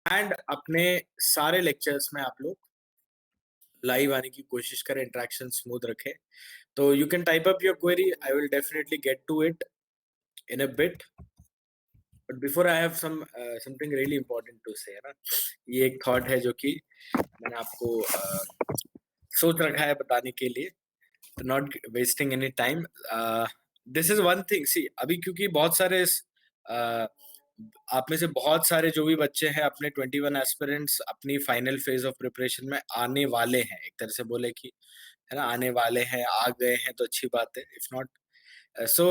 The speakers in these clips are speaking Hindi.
एंड अपने सारे लेक्चर्स में आप लोग लाइव आने की कोशिश करें, इंटरेक्शन स्मूथ रखें। तो you can type up your query, I will definitely get to it in a bit, but before I have something really important to say, है ना। ये एक थॉट है जो कि मैंने आपको सोच रखा है बताने के लिए, तो not wasting any time. This is one thing, see अभी क्योंकि बहुत सारे आप में से बहुत सारे जो भी बच्चे हैं अपने 21 एस्पिरेंट्स अपनी फाइनल फेज ऑफ प्रिपरेशन में आने वाले हैं, एक तरह से बोले कि, है ना, आने वाले हैं, आ गए हैं तो अच्छी बात है। If not, so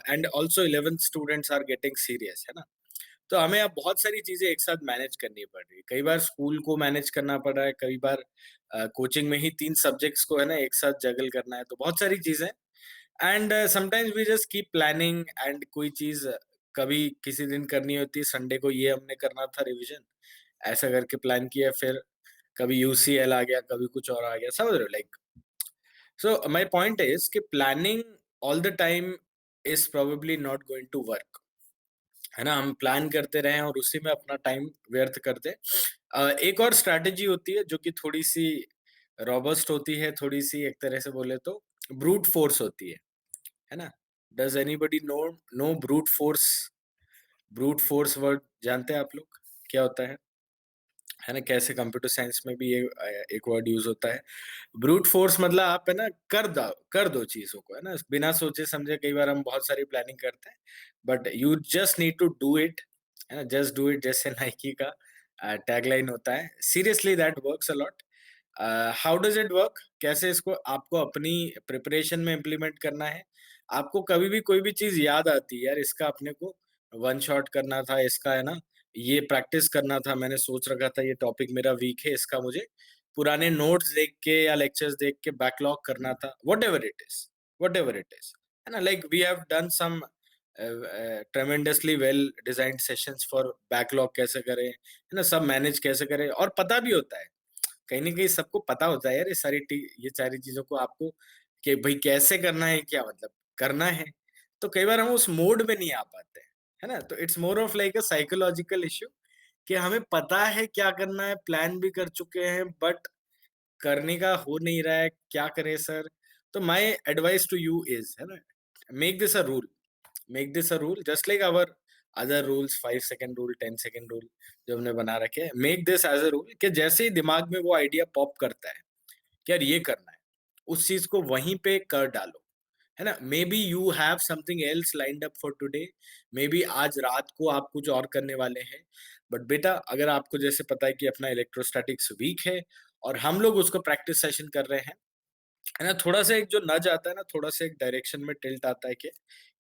and also 11 students are getting serious, है ना। तो हमें अब बहुत सारी चीजें एक साथ मैनेज करनी पड़ रही है। कई बार स्कूल को मैनेज करना पड़ रहा है, कई बार कोचिंग में ही 3 सब्जेक्ट्स को, है ना, एक साथ जगल करना है, तो बहुत सारी चीजें। And sometimes we just keep planning, and कोई चीज कभी किसी दिन करनी होती है, संडे को ये हमने करना था रिवीजन, ऐसा करके प्लान किया, फिर कभी यूसीएल आ गया, कभी कुछ और आ गया, समझ रहे हो, like. So my point is कि planning all the time is probably not going to work, है ना। हम प्लान करते रहें और उसी में अपना टाइम व्यर्थ कर दें। एक और स्ट्रैटेजी होती है जो कि थोड़ी सी रॉबस्ट होती है, थोड़ी सी एक तरह से बोले तो ब्रूट फोर्स होती है ना। Does anybody know brute force? Brute force word जानते हैं आप लोग क्या होता है ना? कैसे कंप्यूटर साइंस में भी ये एक वर्ड यूज होता है। ब्रूट फोर्स मतलब आप, है ना, कर दो चीजों को, है ना, बिना सोचे समझे। कई बार हम बहुत सारी प्लानिंग करते हैं, but you just need to do it, है ना, जस्ट डू इट, जैसे नाइकी का टैगलाइन होता है। Seriously that works a lot. How does it work? कैसे इसको आपको अपनी प्रिपरेशन में इम्प्लीमेंट करना है। आपको कभी भी कोई भी चीज याद आती है, यार इसका अपने को वन शॉट करना था, इसका, है ना, ये प्रैक्टिस करना था, मैंने सोच रखा था ये टॉपिक मेरा वीक है, इसका मुझे पुराने नोट्स देख के या लेक्चर्स देख के बैकलॉग करना था, व्हाटएवर इट इज, है ना। Like we have done some tremendously well designed sessions for backlog कैसे करें, है ना, सब मैनेज कैसे करें, और पता भी होता है, कहीं न कहीं सबको पता होता है यार, ये सारी चीज़ों को आपको, कि भई कैसे करना है, क्या मतलब करना है। तो कई बार हम उस मोड में नहीं आ पाते हैं, है ना? तो it's more of like a psychological issue, कि हमें पता है क्या करना है, प्लान भी कर चुके हैं, बट करने का हो नहीं रहा है, क्या करें सर? तो my advice to you is, है ना, make this a rule, make this a rule just like our other rules, 5 second rule, 10 second rule जो हमने बना रखे हैं। Make this as a rule कि जैसे ही दिमाग में वो आइडिया पॉप करता है कि यार ये करना है, उस चीज़ को वहीं पे कर डालो, है ना? May be you have something else lined up for today, may be आज रात को आप कुछ और करने वाले हैं, बट बेटा अगर आपको जैसे पता है कि अपना इलेक्ट्रोस्टैटिक्स वीक है और हम लोग उसको प्रैक्टिस सेशन कर रहे हैं, है ना, थोड़ा-सा एक जो नज़ आता है ना, थोड़ा-सा एक डायरेक्शन में टिल्ट आता है कि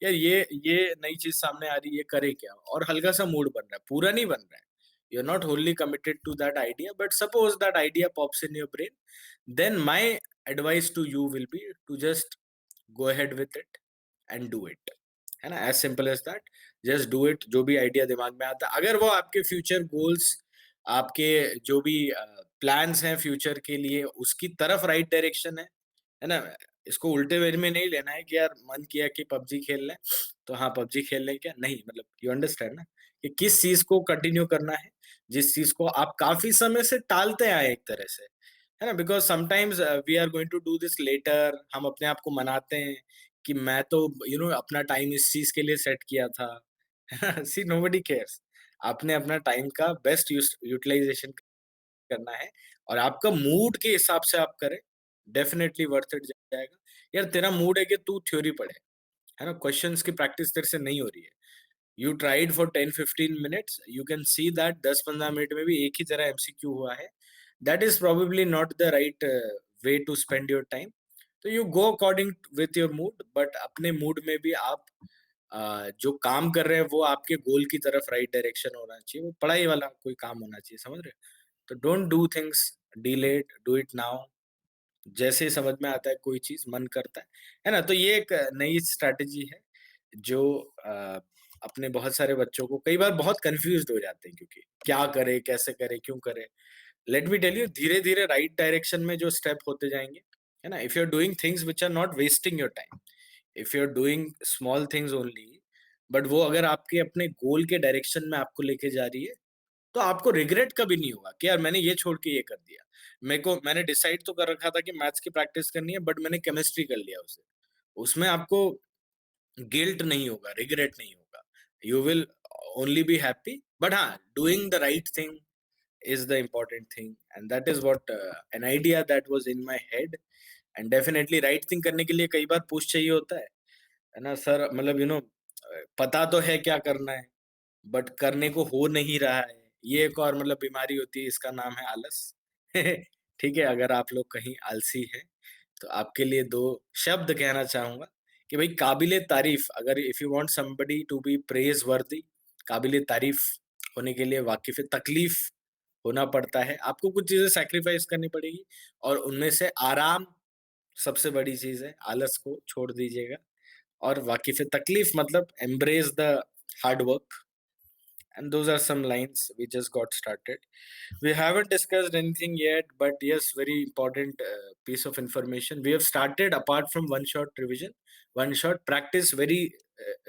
यार ये नई चीज़ सामने आ रही है, ये करे क्या? और हल्का-सा मूड बन रहा है, पूरा नहीं बन रहा है। You are not wholly committed to that idea, but suppose that idea pops in your brain, then my advice to you will be to just go ahead with it and do it, है ना? As simple as that, just do it। जो भी आइडिया दिमाग में आता है, अगर वो आपके फ्यूचर गोल्स, आपके जो भी प्लान्स हैं फ्यूचर के लिए, उसकी तरफ राइट डायरेक्शन है ना? इसको उल्टे वे में नहीं लेना है कि यार मन किया कि पबजी खेल लें, तो हाँ पबजी खेल लें क्या? नहीं, मतलब यू अंडरस्टैंड ना, कि किस चीज़ को कंटिन्यू करना है, जिस चीज़ को आप काफ़ी समय से टालते आए एक तरह से, है ना? Because sometimes we are going to do this later, हम अपने आप को मनाते हैं कि मैं तो अपना टाइम इस चीज़ के लिए सेट किया था, है ना? सी नोबडी केयर्स। आपने अपना टाइम का बेस्ट यूटिलाइज़ेशन करना है और आपका मूड के हिसाब से आप करें, डेफिनिटली वर्थ इट जाएगा। यार तेरा मूड है कि तू थ्योरी पढ़े, है ना? क्वेश्चंस की प्रैक्टिस तेरे से नहीं हो रही है। You tried for 10-15 minutes, you can see that 10-15 minute में भी एक ही तरह एमसीक्यू हुआ है। That is probably not the right way to spend your time. तो you go according with your mood, but अपने मूड में भी आप जो काम कर रहे हैं वो आपके गोल की तरफ राइट डायरेक्शन होना चाहिए, वो पढ़ाई वाला कोई काम होना चाहिए, समझ रहे हो? तो don't do things delayed, do it now. जैसे ही समझ में आता है कोई चीज़, मन करता है ना? तो ये एक नई स्ट्रैटेजी है जो अपने बहुत सारे बच्चों को कई बार बहुत कन्फ्यूज़्ड हो जाते हैं, क्योंकि क्या करें, कैसे करें, क्यों करें? लेट मी टेल यू, धीरे-धीरे राइट डायरेक्शन में जो स्टेप होते जाएँगे, है ना? If you are doing things which are not wasting your time, if you are doing small things only, but वो अगर आपके अपने गोल के डायरेक्शन में आपको लेके जा रही है, तो आपको रिग्रेट कभी नहीं होगा कि यार मैंने ये छोड़ के ये कर दिया। मैंने डिसाइड तो कर रखा था कि मैथ्स की प्रैक्टिस करनी है, बट मैंने केमिस्ट्री कर लिया उसे। उसमें आपको गिल्ट नहीं होगा, रिग्रेट नहीं होगा। You will only be happy, but हाँ, doing the right thing is the important thing, and that is what an idea that was in my head. And definitely right thing करने के लिए कई बार पुश चाहिए होता है ना सर? मतलब पता तो है क्या करना है, बट करने को हो नहीं रहा है। ये एक और मतलब बीमारी होती है, इसका नाम है आलस। ठीक है, अगर आप लोग कहीं आलसी हैं, तो आपके लिए 2 शब्द कहना चाहूँगा कि भई काबिले तारीफ़, अगर if you want somebody to be praiseworthy, काबिले तारीफ़ होने के लिए वाकिफ़ तकलीफ़ होना पड़ता है। आपको कुछ चीज़ें सैक्रिफ़ाइस करनी पड़ेगी, और उनमें से आराम सबसे बड़ी चीज़ है। आलस को छोड़ दीजिएगा, और वाकिफ़ तकलीफ़ मतलब embrace the hard work. And those are some lines. We just got started. We haven't discussed anything yet, but yes, very important piece of information. We have started apart from one shot revision, one shot practice very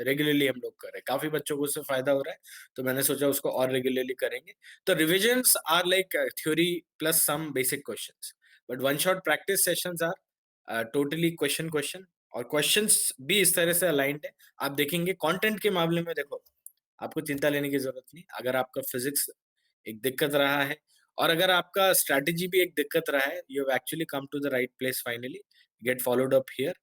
regularly हम लोग कर रहे हैं। काफी बच्चों को उससे फायदा हो रहा है, तो मैंने सोचा उसको और रेगुलरली करेंगे। तो revisions are like theory plus some basic questions, but one shot practice sessions are totally question question, और क्वेश्चंस भी इस तरह से अलाइंड है। आप देखेंगे कंटेंट के मामले में, देखो आपको चिंता लेने की ज़रूरत नहीं। अगर आपका फिज़िक्स एक दिक्कत रहा है, और अगर आपका स्ट्रैटेजी भी एक दिक्कत रहा है, you have actually come to the right place finally, get followed up here.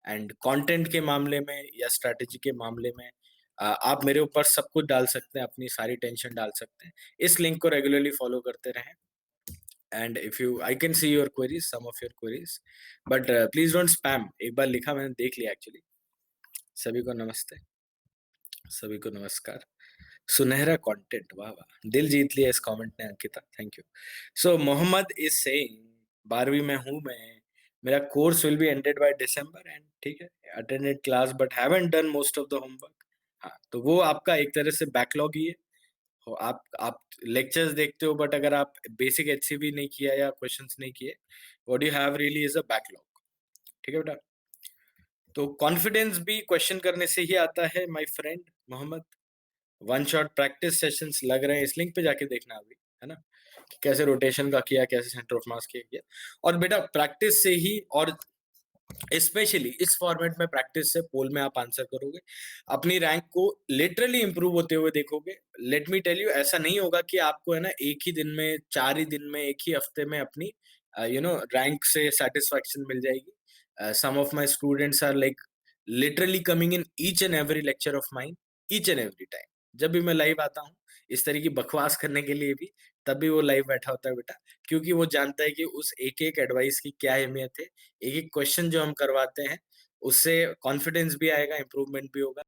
And content के मामले में या स्ट्रैटेजी के मामले में आप मेरे ऊपर सब कुछ डाल सकते हैं, अपनी सारी टेंशन डाल सकते हैं। इस लिंक को रेगुलरली फॉलो करते रहें। And if you I can see your queries, some of your queries, but please don't spam. एक बार लिखा, मैंने देख लिया एक्चुअली। सभी को नमस्ते, सभी को नमस्कार। सुनहरा कंटेंट, वाह वाह, दिल जीत लिया इस कमेंट ने Ankita, thank you. So Mohammad is saying 12वीं में हूँ मैं, मेरा course will be ended by December, and ठीक है, attended class but haven't done most of the homework. हाँ, तो वो आपका एक तरह से बैकलॉग ही है। आप लेक्चर्स देखते हो, बट अगर आप बेसिक एचसीवी नहीं किया या क्वेश्चंस नहीं किए, what you have really is a backlog. ठीक है बेटा? तो कॉन्फिडेंस भी क्वेश्चन करने से ही आता है my friend Mohammad. One shot practice sessions लग रहे हैं, इस लिंक पे जाके देखना अभी, है ना? कि कैसे रोटेशन का किया, कैसे सेंटर ऑफ मास किया। और बेटा प्रैक्टिस से ही, और स्पेशली इस फॉर्मेट में प्रैक्टिस से पोल में आप आंसर करोगे, अपनी रैंक को लिटरली इंप्रूव होते हुए देखोगे। लेट मी टेल यू, ऐसा नहीं होगा कि आपको है ना एक ही दिन में, 4 ही दिन में, एक ही हफ्ते में अपनी रैंक से सेटिस्फैक्शन मिल जाएगी। Some of my students are like literally coming in each and every lecture of mine, each and every time. जब भी मैं लाइव आता हूँ इस तरह की बकवास करने के लिए भी, तब भी वो लाइव बैठा होता है बेटा, क्योंकि वो जानता है कि उस एक एक एडवाइस की क्या अहमियत है। एक-एक क्वेश्चन जो हम करवाते हैं, उससे कॉन्फिडेंस भी आएगा, इम्प्रूवमेंट भी होगा।